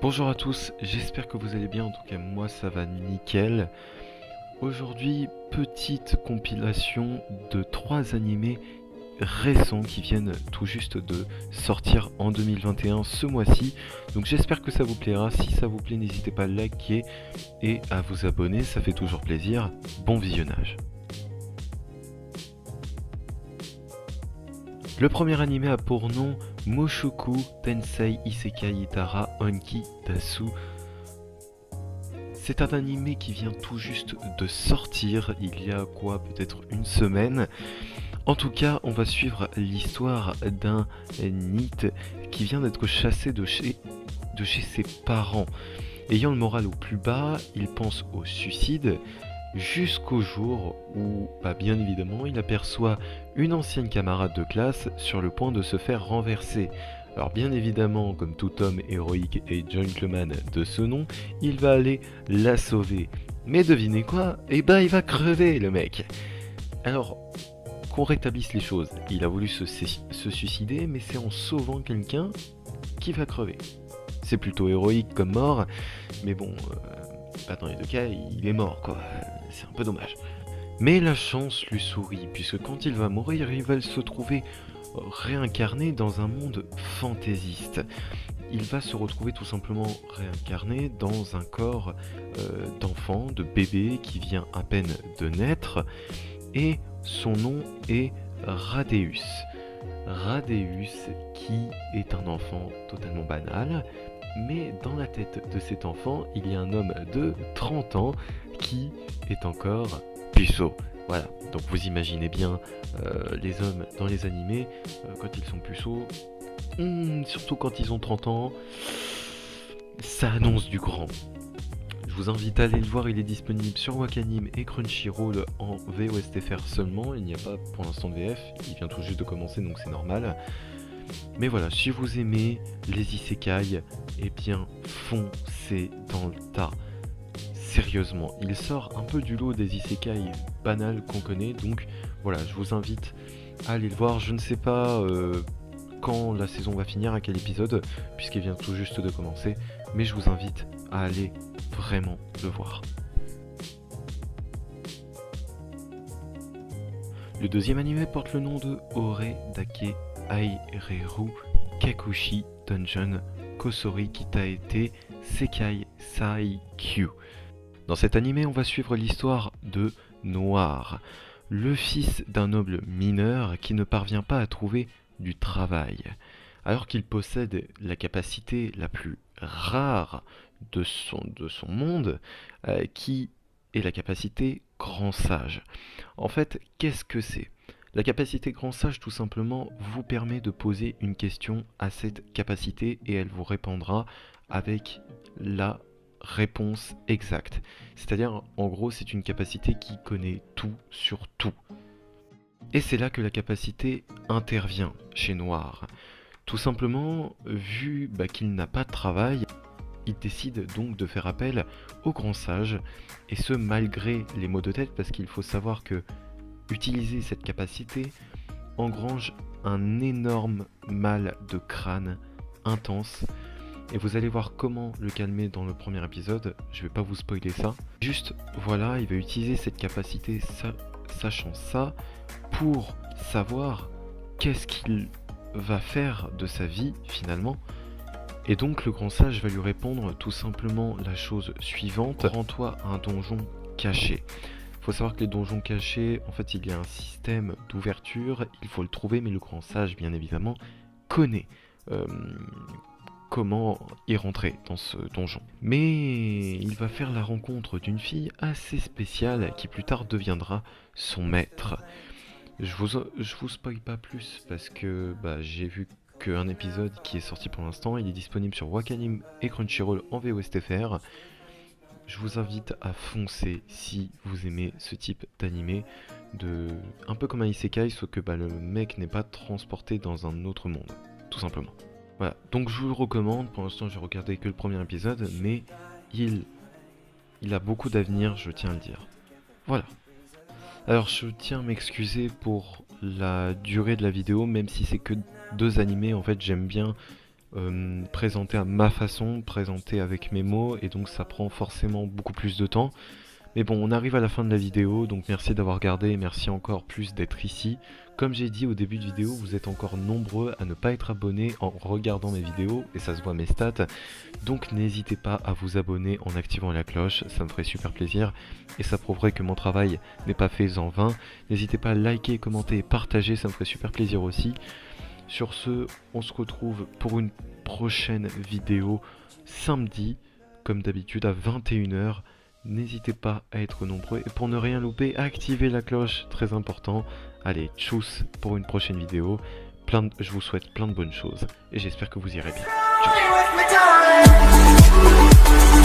Bonjour à tous, j'espère que vous allez bien, en tout cas moi ça va nickel. Aujourd'hui, petite compilation de 3 animés récents qui viennent tout juste de sortir en 2021 ce mois-ci. Donc j'espère que ça vous plaira, si ça vous plaît n'hésitez pas à liker et à vous abonner, ça fait toujours plaisir. Bon visionnage. Le premier animé a pour nom Mushoku Tensei Isekai Itara Onki Dasu. C'est un animé qui vient tout juste de sortir, il y a quoi, peut-être une semaine. En tout cas, on va suivre l'histoire d'un NEET qui vient d'être chassé de chez ses parents. Ayant le moral au plus bas, il pense au suicide, jusqu'au jour où, bien évidemment, il aperçoit une ancienne camarade de classe sur le point de se faire renverser. Alors bien évidemment, comme tout homme héroïque et gentleman de ce nom, il va aller la sauver. Mais devinez quoi? Eh ben il va crever le mec. Alors, qu'on rétablisse les choses, il a voulu se suicider, mais c'est en sauvant quelqu'un qui va crever. C'est plutôt héroïque comme mort, mais bon, dans les deux cas, il est mort quoi, c'est un peu dommage. Mais la chance lui sourit, puisque quand il va mourir, il va se trouver réincarné dans un monde fantaisiste. Il va se retrouver tout simplement réincarné dans un corps d'enfant, de bébé qui vient à peine de naître, et son nom est Radéus. Radéus qui est un enfant totalement banal, mais dans la tête de cet enfant, il y a un homme de 30 ans qui est encore puceau. Voilà, donc vous imaginez bien les hommes dans les animés, quand ils sont puceaux, surtout quand ils ont 30 ans, ça annonce du grand. Je vous invite à aller le voir, il est disponible sur Wakanim et Crunchyroll en VOSTFR seulement, il n'y a pas pour l'instant de VF, il vient tout juste de commencer donc c'est normal. Mais voilà, si vous aimez les isekai, eh bien foncez dans le tas. Sérieusement, il sort un peu du lot des isekai banals qu'on connaît, donc voilà, je vous invite à aller le voir. Je ne sais pas quand la saison va finir, à quel épisode, puisqu'elle vient tout juste de commencer, mais je vous invite à aller vraiment le voir. Le deuxième anime porte le nom de Ore Dake Aireru Kakushi Dungeon Kosori Kitaete Sekai Saikyu. Dans cet animé, on va suivre l'histoire de Noir, le fils d'un noble mineur qui ne parvient pas à trouver du travail, alors qu'il possède la capacité la plus rare de son monde, qui est la capacité grand sage. En fait, qu'est-ce que c'est ? La capacité grand sage, tout simplement, vous permet de poser une question à cette capacité et elle vous répondra avec la réponse exacte. C'est-à-dire, en gros, c'est une capacité qui connaît tout sur tout. Et c'est là que la capacité intervient chez Noir. Tout simplement, vu qu'il n'a pas de travail, il décide donc de faire appel au grand sage, et ce malgré les maux de tête, parce qu'il faut savoir que utiliser cette capacité engrange un énorme mal de crâne intense, et vous allez voir comment le calmer dans le premier épisode, je vais pas vous spoiler ça. Juste, voilà, il va utiliser cette capacité, sachant ça, pour savoir qu'est-ce qu'il va faire de sa vie finalement. Et donc le grand sage va lui répondre tout simplement la chose suivante: rends-toi à un donjon caché. Il faut savoir que les donjons cachés, en fait il y a un système d'ouverture, il faut le trouver, mais le grand sage bien évidemment connaît comment y rentrer dans ce donjon. Mais il va faire la rencontre d'une fille assez spéciale qui plus tard deviendra son maître. Je vous spoil pas plus parce que j'ai vu qu'un épisode qui est sorti pour l'instant, il est disponible sur Wakanim et Crunchyroll en VOSTFR. Je vous invite à foncer si vous aimez ce type d'animé, un peu comme un isekai, sauf que le mec n'est pas transporté dans un autre monde, tout simplement. Voilà, donc je vous le recommande. Pour l'instant j'ai regardé que le premier épisode, mais il a beaucoup d'avenir, je tiens à le dire. Voilà. Alors je tiens à m'excuser pour la durée de la vidéo, même si c'est que 2 animés, en fait j'aime bien présenté à ma façon, présenté avec mes mots, et donc ça prend forcément beaucoup plus de temps. Mais bon, on arrive à la fin de la vidéo, donc merci d'avoir regardé et merci encore plus d'être ici. Comme j'ai dit au début de vidéo, vous êtes encore nombreux à ne pas être abonnés en regardant mes vidéos, et ça se voit mes stats. Donc n'hésitez pas à vous abonner en activant la cloche, ça me ferait super plaisir, et ça prouverait que mon travail n'est pas fait en vain. N'hésitez pas à liker, commenter et partager, ça me ferait super plaisir aussi. Sur ce, on se retrouve pour une prochaine vidéo samedi, comme d'habitude à 21 h. N'hésitez pas à être nombreux et pour ne rien louper, activez la cloche, très important. Allez, tchuss pour une prochaine vidéo. Je vous souhaite plein de bonnes choses et j'espère que vous irez bien. Tchuss.